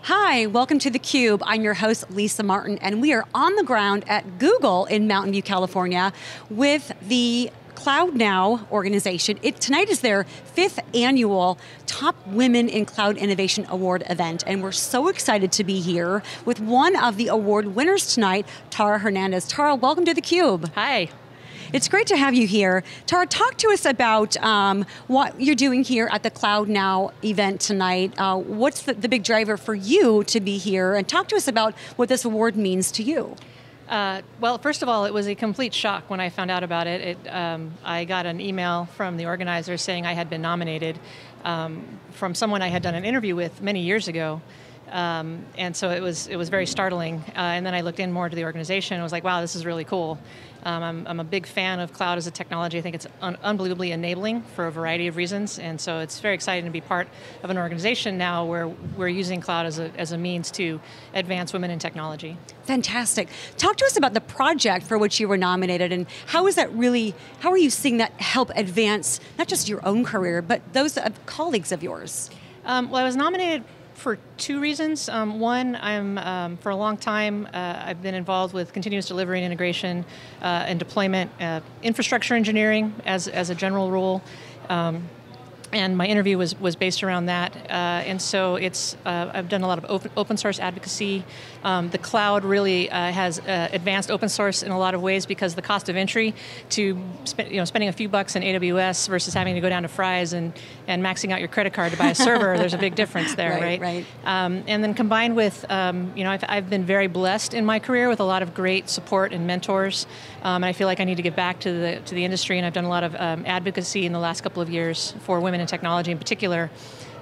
Hi, welcome to theCUBE. I'm your host, Lisa Martin, and we are on the ground at Google in Mountain View, California with the CloudNOW organization. Tonight is their 5th annual Top Women in Cloud Innovation Award event, and we're so excited to be here with one of the award winners tonight, Tara Hernandez. Tara, welcome to theCUBE. Hi. It's great to have you here. Tara, talk to us about what you're doing here at the CloudNOW event tonight. What's the big driver for you to be here? And talk to us about what this award means to you. Well, first of all, it was a complete shock when I found out about it. I got an email from the organizer saying I had been nominated from someone I had done an interview with many years ago. And so it was very startling. And then I looked in more to the organization and was like, wow, this is really cool. I'm a big fan of cloud as a technology. I think it's unbelievably enabling for a variety of reasons. And so it's very exciting to be part of an organization now where we're using cloud as a means to advance women in technology. Fantastic. Talk to us about the project for which you were nominated, and how are you seeing that help advance not just your own career, but those of colleagues of yours? Well, I was nominated for two reasons. One, for a long time, I've been involved with continuous delivery and integration and deployment, infrastructure engineering as a general rule. And my interview was based around that, and so I've done a lot of open source advocacy. The cloud really has advanced open source in a lot of ways because the cost of entry to spending a few bucks in AWS versus having to go down to Fry's and maxing out your credit card to buy a server, there's a big difference there, right? Right. And then combined with, I've been very blessed in my career with a lot of great support and mentors, and I feel like I need to give back to the industry, and I've done a lot of advocacy in the last couple of years for women in technology in particular.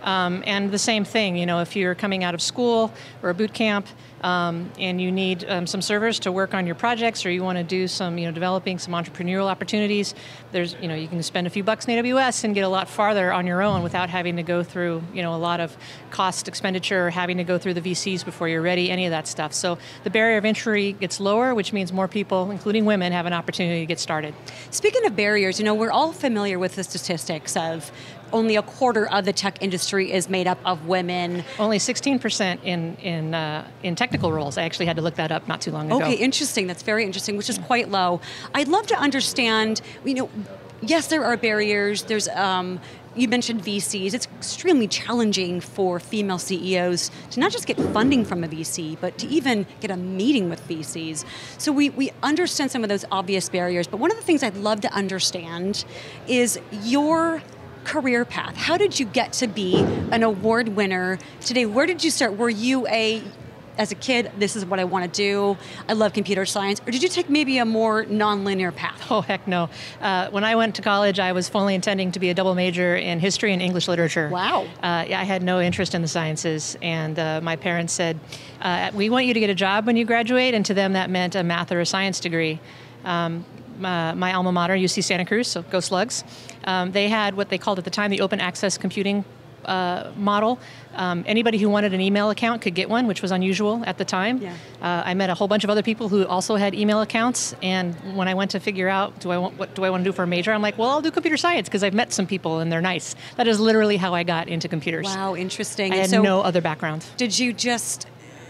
And the same thing, if you're coming out of school or a boot camp and you need some servers to work on your projects, or you want to do some, developing some entrepreneurial opportunities, you can spend a few bucks in AWS and get a lot farther on your own without having to go through, a lot of cost expenditure, or having to go through the VCs before you're ready, any of that stuff. So the barrier of entry gets lower, which means more people, including women, have an opportunity to get started. Speaking of barriers, we're all familiar with the statistics of only a quarter of the tech industry is made up of women. Only 16% in technical roles. I actually had to look that up not too long ago. Okay, interesting. That's very interesting, which is quite low. I'd love to understand, yes, there are barriers. There's, you mentioned VCs. It's extremely challenging for female CEOs to not just get funding from a VC, but to even get a meeting with VCs. So we understand some of those obvious barriers, but one of the things I'd love to understand is your career path. How did you get to be an award winner today? Where did you start? Were you as a kid, this is what I want to do, I love computer science, or did you take maybe a more non-linear path? Oh, heck no. When I went to college, I was fully intending to be a double major in history and English literature. Wow. I had no interest in the sciences, and my parents said, we want you to get a job when you graduate, and to them that meant a math or a science degree. My alma mater, UC Santa Cruz, so go Slugs, they had what they called at the time the open access computing model. Anybody who wanted an email account could get one, which was unusual at the time. Yeah. I met a whole bunch of other people who also had email accounts, and when I went to figure out what do I want to do for a major, I'm like, well, I'll do computer science because I've met some people and they're nice. That is literally how I got into computers. Wow, interesting. I had no other background. Did you just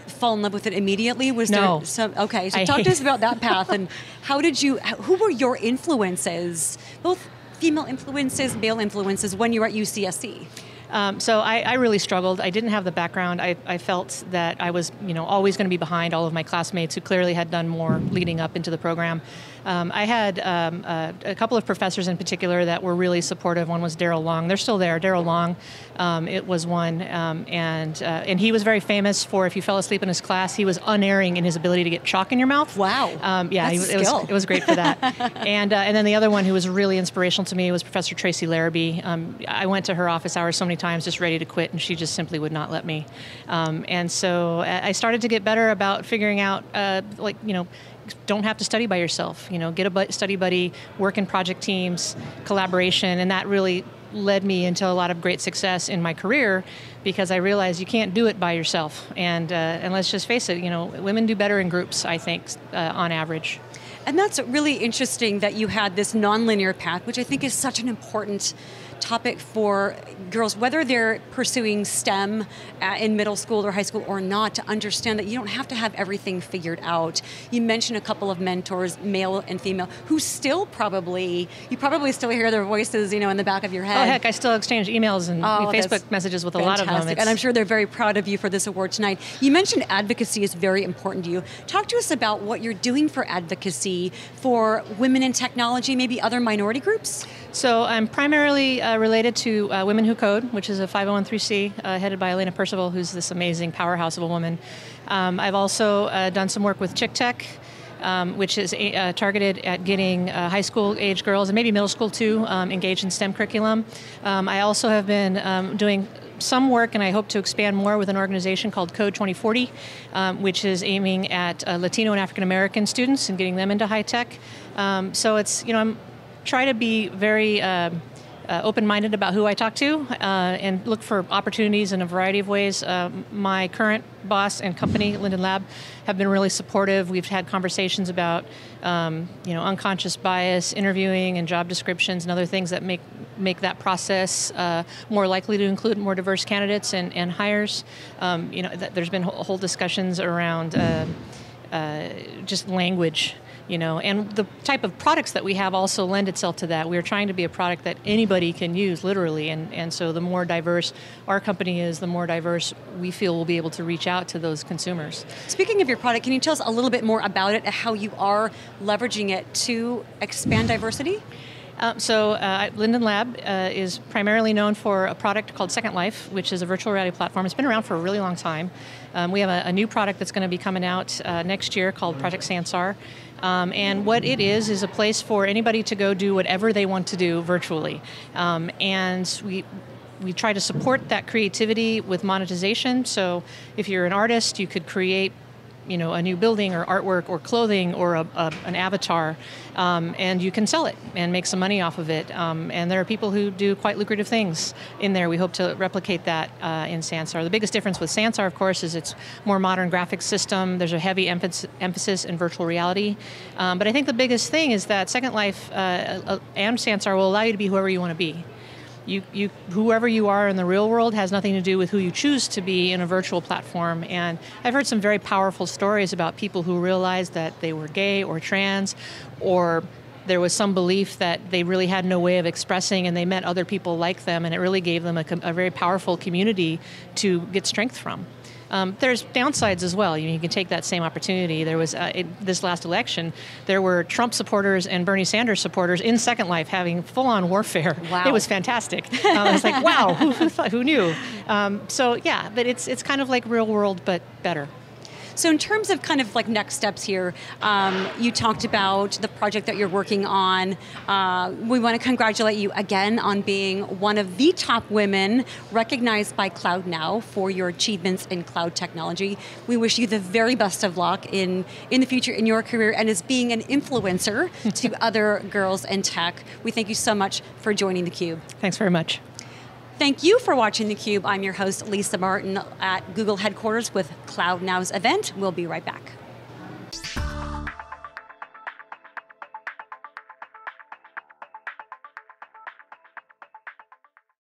fall in love with it immediately? No. Okay, so talk to us about that path, and who were your influences, both female influences, male influences, when you were at UCSC? So I really struggled. I didn't have the background. I felt that I was, always going to be behind all of my classmates who clearly had done more leading up into the program. I had a couple of professors in particular that were really supportive. One was Darrell Long. They're still there. Darrell Long, it was one, and he was very famous for, if you fell asleep in his class, he was unerring in his ability to get chalk in your mouth. Wow. Yeah, it was great for that. And then the other one who was really inspirational to me was Professor Tracy Larrabee. I went to her office hours so many times just ready to quit, and she just simply would not let me. And so I started to get better about figuring out, don't have to study by yourself. Get a study buddy, work in project teams, collaboration, and that really led me into a lot of great success in my career because I realized you can't do it by yourself. And let's just face it, women do better in groups, I think, on average. And that's really interesting that you had this nonlinear path, which I think is such an important topic for girls, whether they're pursuing STEM in middle school or high school or not, to understand that you don't have to have everything figured out. You mentioned a couple of mentors, male and female, who still you probably still hear their voices, in the back of your head. Oh heck, I still exchange emails and Facebook messages with a lot of them. And I'm sure they're very proud of you for this award tonight. You mentioned advocacy is very important to you. Talk to us about what you're doing for advocacy for women in technology, maybe other minority groups? So I'm primarily related to Women Who Code, which is a 501c headed by Elena Percival, who's this amazing powerhouse of a woman. I've also done some work with Chick Tech, which is targeted at getting high school age girls, and maybe middle school too, engaged in STEM curriculum. I also have been doing some work, and I hope to expand more, with an organization called Code 2040, which is aiming at Latino and African American students and getting them into high tech. So it's, I'm try to be very open-minded about who I talk to and look for opportunities in a variety of ways. My current boss and company, Linden Lab, have been really supportive. We've had conversations about unconscious bias, interviewing, and job descriptions, and other things that make that process more likely to include more diverse candidates and hires. There's been whole discussions around just language. And the type of products that we have also lend itself to that. We're trying to be a product that anybody can use, literally, and so the more diverse our company is, the more diverse we feel we'll be able to reach out to those consumers. Speaking of your product, can you tell us a little bit more about it and how you are leveraging it to expand diversity? Linden Lab is primarily known for a product called Second Life, which is a virtual reality platform. It's been around for a really long time. We have a new product that's going to be coming out next year called Project Sansar. And what it is a place for anybody to go do whatever they want to do virtually. And we try to support that creativity with monetization. So if you're an artist, you could create a new building or artwork or clothing or an avatar, and you can sell it and make some money off of it. And there are people who do quite lucrative things in there. We hope to replicate that in Sansar. The biggest difference with Sansar, of course, is it's more modern graphics system. There's a heavy emphasis in virtual reality. But I think the biggest thing is that Second Life and Sansar will allow you to be whoever you want to be. Whoever you are in the real world has nothing to do with who you choose to be in a virtual platform. And I've heard some very powerful stories about people who realized that they were gay or trans, or there was some belief that they really had no way of expressing, and they met other people like them, and it really gave them a very powerful community to get strength from. There's downsides as well. You can take that same opportunity. There was, this last election, there were Trump supporters and Bernie Sanders supporters in Second Life having full-on warfare. Wow. It was fantastic. I was like, wow, who knew? But it's kind of like real world, but better. So in terms of kind of like next steps here, you talked about the project that you're working on. We want to congratulate you again on being one of the top women recognized by CloudNOW for your achievements in cloud technology. We wish you the very best of luck in the future in your career and as being an influencer to other girls in tech. We thank you so much for joining theCUBE. Thanks very much. Thank you for watching theCUBE. I'm your host, Lisa Martin at Google headquarters with CloudNOW's event. We'll be right back.